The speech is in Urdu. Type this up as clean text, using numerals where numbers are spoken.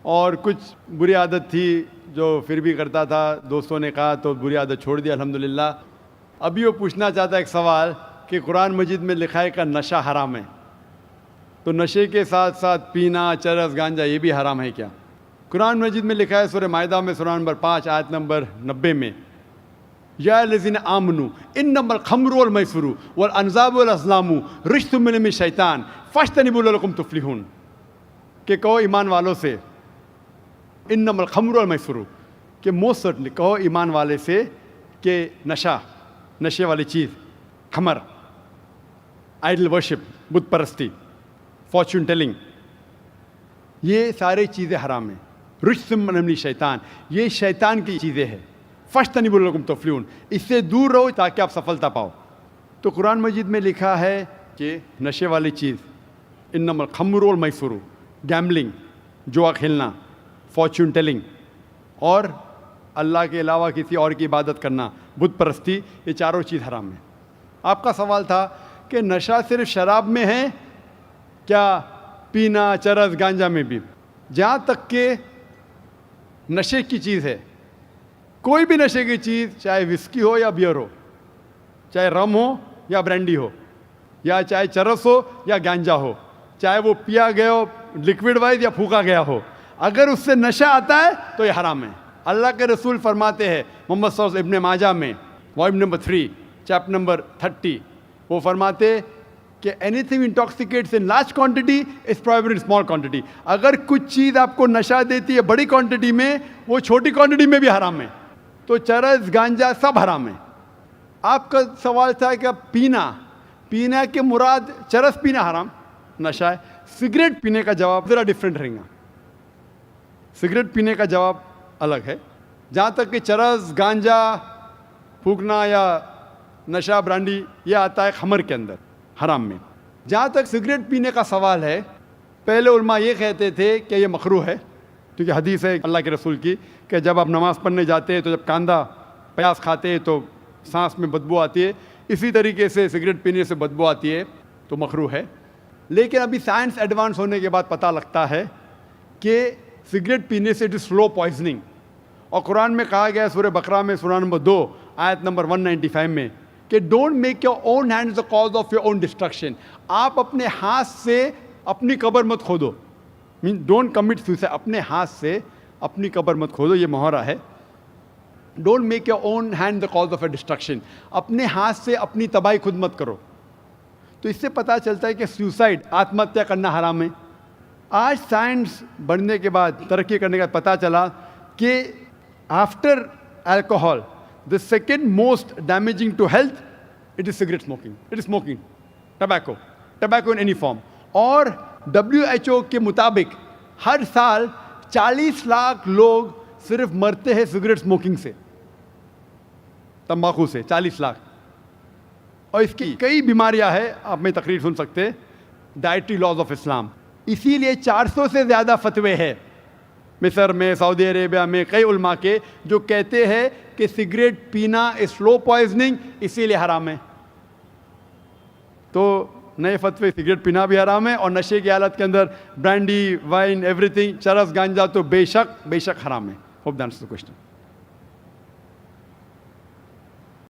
اور کچھ بری عادت تھی جو پھر بھی کرتا تھا. دوستوں نے کہا تو بری عادت چھوڑ دی الحمدللہ. ابھی وہ پوچھنا چاہتا ہے ایک سوال کہ قرآن مجید میں لکھا ہے کہ نشہ حرام ہے, تو نشے کے ساتھ ساتھ پینا, چرس, گانجا یہ بھی حرام ہے کیا؟ قرآن مجید میں لکھا ہے سورہ مائدہ میں سورہ نمبر 5 آیت نمبر 90 میں, یا الذین آمنوا انما الخمر والمیسر والانصاب والازلام رجس من عمل الشیطان فاجتنبوہ لعلکم تفلحون, کہ کہو ایمان والوں سے انما الخمر والمیسر, کہ موسٹ سرٹنلی کہو ایمان والے سے کہ نشے والی چیز, خمر, آئیڈل ورشپ, بت پرستی, فارچون ٹیلنگ, یہ سارے چیزیں حرام ہیں. رجس من عمل الشیطان, یہ شیطان کی چیزیں ہیں. فاجتنبوہ لعلکم تفلحون, اس سے دور رہو تاکہ آپ سفلتا پاؤ. تو قرآن مجید میں لکھا ہے کہ نشے والی چیز انما الخمر والمیسر, گیملنگ, جوا کھیلنا, فارچون ٹیلنگ, اور اللہ کے علاوہ کسی اور کی عبادت کرنا, بت پرستی, یہ چاروں چیز حرام ہیں. آپ کا سوال تھا کہ نشہ صرف شراب میں ہے کیا پینا, چرس, گانجا میں بھی؟ جہاں تک کہ نشے کی چیز ہے, کوئی بھی نشے کی چیز, چاہے وسکی ہو یا بیئر ہو, چاہے رم ہو یا برینڈی ہو, یا چاہے چرس ہو یا گانجا ہو, چاہے وہ پیا گیا ہو لکوڈ وائز یا پھونکا گیا ہو, اگر اس سے نشہ آتا ہے تو یہ حرام ہے. اللہ کے رسول فرماتے ہیں محمد صلی اللہ علیہ وسلم ابن ماجہ میں والیوم نمبر 3 چیپٹر نمبر 30, وہ فرماتے کہ anything intoxicates in large quantity is prohibited in small quantity. اگر کچھ چیز آپ کو نشہ دیتی ہے بڑی کوانٹٹی میں, وہ چھوٹی کوانٹٹی میں بھی حرام ہے. تو چرس, گانجا سب حرام ہے. آپ کا سوال تھا کہ پینا کے مراد چرس پینا حرام, نشہ ہے. سگریٹ پینے کا جواب ذرا ڈفرینٹ رہے گا. سگریٹ پینے کا جواب الگ ہے. جہاں تک کہ چرس, گانجا پھونکنا یا نشہ برانڈی یہ آتا ہے خمر کے اندر, حرام میں. جہاں تک سگریٹ پینے کا سوال ہے, پہلے علماء یہ کہتے تھے کہ یہ مکروہ ہے, کیونکہ حدیث ہے اللہ کے رسول کی کہ جب آپ نماز پڑھنے جاتے ہیں تو جب کاندھا پیاز کھاتے ہیں تو سانس میں بدبو آتی ہے, اسی طریقے سے سگریٹ پینے سے بدبو آتی ہے تو مکروہ ہے. لیکن ابھی سائنس ایڈوانس ہونے کے بعد پتہ لگتا ہے کہ سگریٹ پینے سے اٹ از سلو پوائزننگ. اور قرآن میں کہا گیا ہے سورہ بقرہ میں سورہ نمبر 2 آیت نمبر 195 میں کہ don't make your own hands the cause of your own destruction. آپ اپنے ہاتھ سے اپنی قبر مت کھودو, ڈونٹ کمٹ سوسائڈ, اپنے ہاتھ سے اپنی قبر مت کھودو, یہ محرہ ہے. Don't make your own hand the cause of a destruction, اپنے ہاتھ سے اپنی تباہی خود مت کرو. تو اس سے پتہ چلتا ہے کہ سوسائڈ, آتم ہتیا کرنا حرام ہے. آج سائنس بڑھنے کے بعد, ترقی کرنے کے بعد پتہ چلا کہ after alcohol the second most damaging to health it is cigarette smoking. It is smoking, tobacco in any form. اور WHO کے مطابق ہر سال 40 لاکھ لوگ صرف مرتے ہیں سگریٹ سموکنگ سے, تمباکو سے, 40 لاکھ. اور اس کی کئی بیماریاں ہیں, آپ میں تقریر سن سکتے ہیں, ڈائٹری لاز آف اسلام. اسی لیے 400 سے زیادہ فتوے ہیں مصر میں, سعودی عربیہ میں, کئی علماء کے جو کہتے ہیں کہ سگریٹ پینا از سلو پوائزننگ, اسی لیے حرام ہے. تو نئے فتوے, سگریٹ پینا بھی حرام ہے, اور نشے کی حالت کے اندر برانڈی, وائن, ایوری تھنگ, چرس, گانجا تو بے شک حرام ہے. Hope that answers the question.